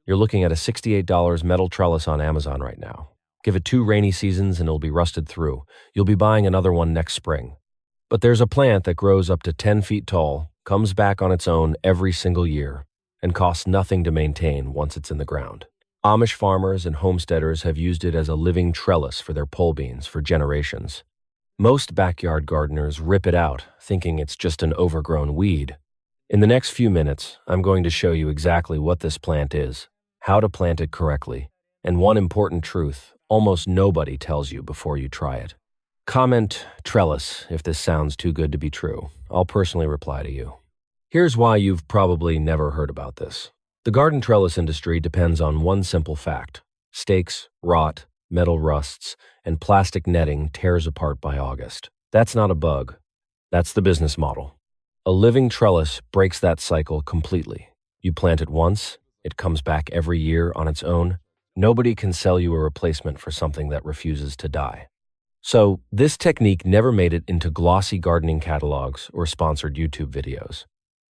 You're looking at a $68 metal trellis on Amazon right now. Give it 2 rainy seasons and it'll be rusted through. You'll be buying another one next spring. But there's a plant that grows up to 10 feet tall, comes back on its own every single year, and costs nothing to maintain once it's in the ground. Amish farmers and homesteaders have used it as a living trellis for their pole beans for generations. Most backyard gardeners rip it out, thinking it's just an overgrown weed. In the next few minutes, I'm going to show you exactly what this plant is, how to plant it correctly, and one important truth almost nobody tells you before you try it. Comment trellis if this sounds too good to be true. I'll personally reply to you. Here's why you've probably never heard about this. The garden trellis industry depends on one simple fact: stakes rot, metal rusts, and plastic netting tears apart by August. That's not a bug. That's the business model. A living trellis breaks that cycle completely. You plant it once, it comes back every year on its own. Nobody can sell you a replacement for something that refuses to die. So, this technique never made it into glossy gardening catalogs or sponsored YouTube videos.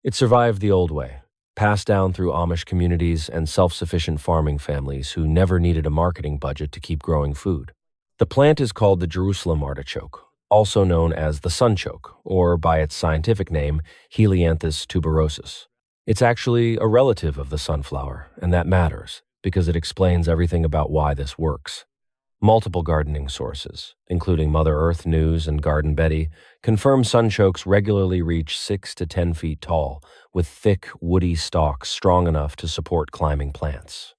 It survived the old way, passed down through Amish communities and self-sufficient farming families who never needed a marketing budget to keep growing food. The plant is called the Jerusalem artichoke, also known as the Sunchoke, or by its scientific name, Helianthus tuberosus. It's actually a relative of the sunflower, and that matters, because it explains everything about why this works. Multiple gardening sources, including Mother Earth News and Garden Betty, confirm sunchokes regularly reach 6 to 10 feet tall, with thick, woody stalks strong enough to support climbing plants.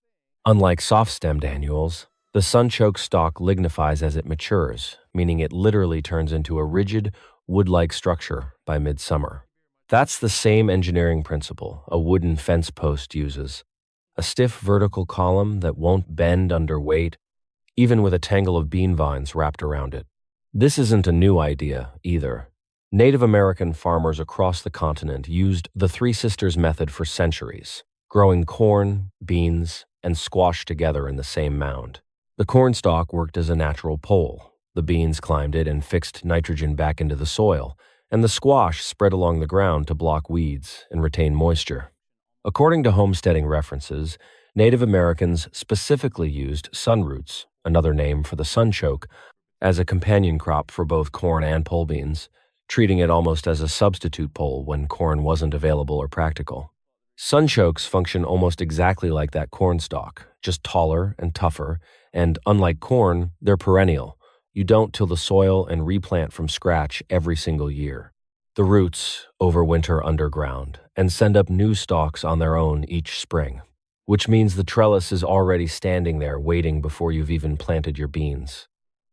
Unlike soft-stemmed annuals, the sunchoke stalk lignifies as it matures, meaning it literally turns into a rigid, wood-like structure by midsummer. That's the same engineering principle a wooden fence post uses: a stiff vertical column that won't bend under weight, even with a tangle of bean vines wrapped around it. This isn't a new idea, either. Native American farmers across the continent used the Three Sisters method for centuries, growing corn, beans, and squash together in the same mound. The corn stalk worked as a natural pole. The beans climbed it and fixed nitrogen back into the soil, and the squash spread along the ground to block weeds and retain moisture. According to homesteading references, Native Americans specifically used sunroots, another name for the sunchoke, as a companion crop for both corn and pole beans, treating it almost as a substitute pole when corn wasn't available or practical. Sunchokes function almost exactly like that corn stalk, just taller and tougher, and unlike corn, they're perennial. You don't till the soil and replant from scratch every single year. The roots overwinter underground and send up new stalks on their own each spring, which means the trellis is already standing there waiting before you've even planted your beans.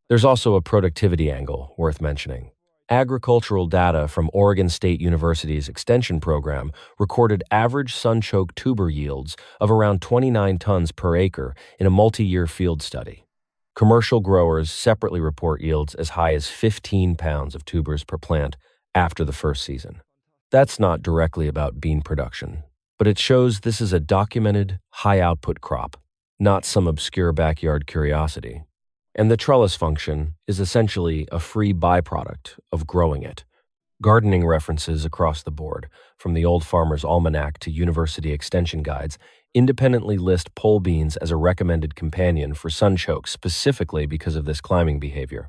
There's also a productivity angle worth mentioning. Agricultural data from Oregon State University's extension program recorded average sunchoke tuber yields of around 29 tons per acre in a multi-year field study. Commercial growers separately report yields as high as 15 pounds of tubers per plant after the first season. That's not directly about bean production, but it shows this is a documented, high-output crop, not some obscure backyard curiosity. And the trellis function is essentially a free byproduct of growing it. Gardening references across the board, from the Old Farmer's Almanac to university extension guides, independently list pole beans as a recommended companion for sunchoke specifically because of this climbing behavior.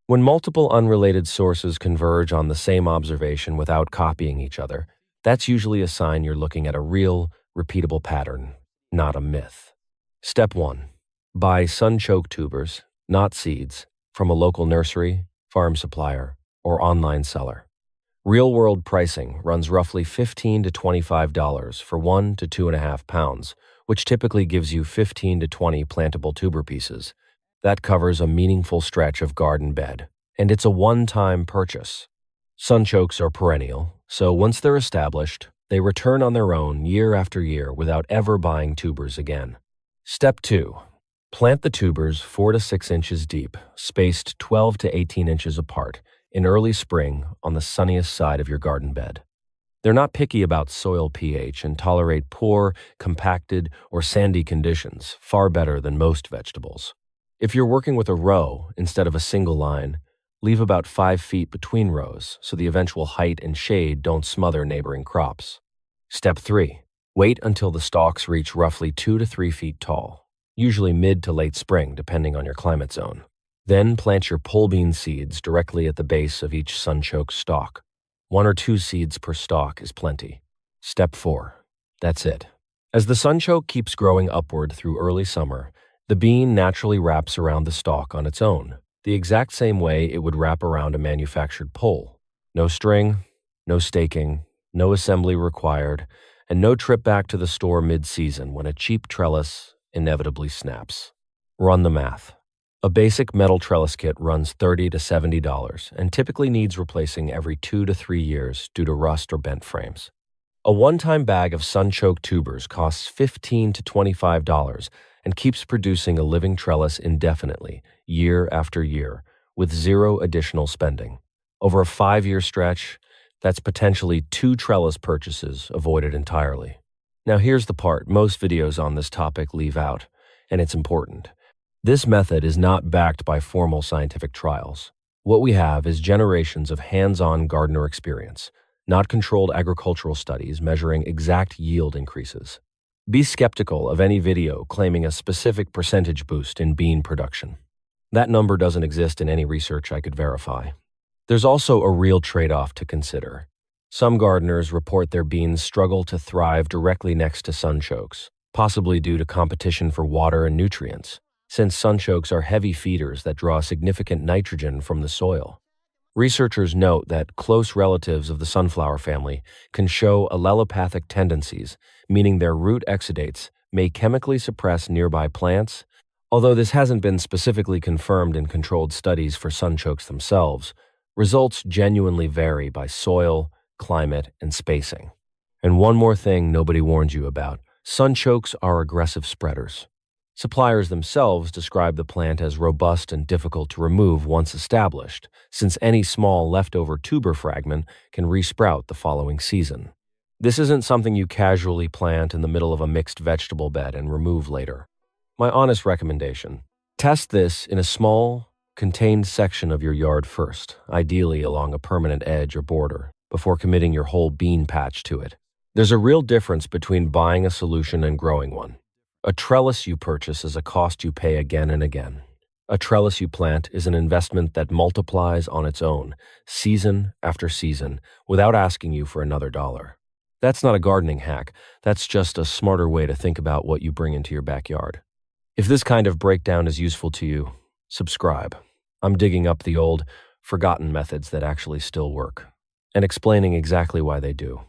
When multiple unrelated sources converge on the same observation without copying each other, that's usually a sign you're looking at a real, repeatable pattern, not a myth. Step 1. Buy sunchoke tubers, not seeds, from a local nursery, farm supplier, or online seller. Real-world pricing runs roughly $15 to $25 for 1 to 2.5 pounds, which typically gives you 15 to 20 plantable tuber pieces. That covers a meaningful stretch of garden bed, and it's a one-time purchase. Sunchokes are perennial, so once they're established, they return on their own year after year without ever buying tubers again. Step 2. Plant the tubers 4 to 6 inches deep, spaced 12 to 18 inches apart, in early spring on the sunniest side of your garden bed. They're not picky about soil pH and tolerate poor, compacted, or sandy conditions far better than most vegetables. If you're working with a row instead of a single line, leave about 5 feet between rows so the eventual height and shade don't smother neighboring crops. Step 3. Wait until the stalks reach roughly 2 to 3 feet tall, usually mid to late spring depending on your climate zone. Then plant your pole bean seeds directly at the base of each Sunchoke stalk. 1 or 2 seeds per stalk is plenty. Step 4. That's it. As the Sunchoke keeps growing upward through early summer, the bean naturally wraps around the stalk on its own, the exact same way it would wrap around a manufactured pole. No string, no staking, no assembly required, and no trip back to the store mid-season when a cheap trellis inevitably snaps. Run the math. A basic metal trellis kit runs $30 to $70 and typically needs replacing every 2 to 3 years due to rust or bent frames. A one-time bag of Sunchoke tubers costs $15 to $25 and keeps producing a living trellis indefinitely, year after year, with zero additional spending. Over a 5-year stretch, that's potentially 2 trellis purchases avoided entirely. Now here's the part most videos on this topic leave out, and it's important. This method is not backed by formal scientific trials. What we have is generations of hands-on gardener experience, not controlled agricultural studies measuring exact yield increases. Be skeptical of any video claiming a specific percentage boost in bean production. That number doesn't exist in any research I could verify. There's also a real trade-off to consider. Some gardeners report their beans struggle to thrive directly next to sunchokes, possibly due to competition for water and nutrients, since sunchokes are heavy feeders that draw significant nitrogen from the soil. Researchers note that close relatives of the sunflower family can show allelopathic tendencies, meaning their root exudates may chemically suppress nearby plants. Although this hasn't been specifically confirmed in controlled studies for sunchokes themselves, results genuinely vary by soil, climate, and spacing. And one more thing nobody warned you about: sunchokes are aggressive spreaders. Suppliers themselves describe the plant as robust and difficult to remove once established, since any small leftover tuber fragment can resprout the following season. This isn't something you casually plant in the middle of a mixed vegetable bed and remove later. My honest recommendation: test this in a small, contained section of your yard first, ideally along a permanent edge or border, before committing your whole bean patch to it. There's a real difference between buying a solution and growing one. A trellis you purchase is a cost you pay again and again. A trellis you plant is an investment that multiplies on its own, season after season, without asking you for another dollar. That's not a gardening hack. That's just a smarter way to think about what you bring into your backyard. If this kind of breakdown is useful to you, subscribe. I'm digging up the old, forgotten methods that actually still work, and explaining exactly why they do.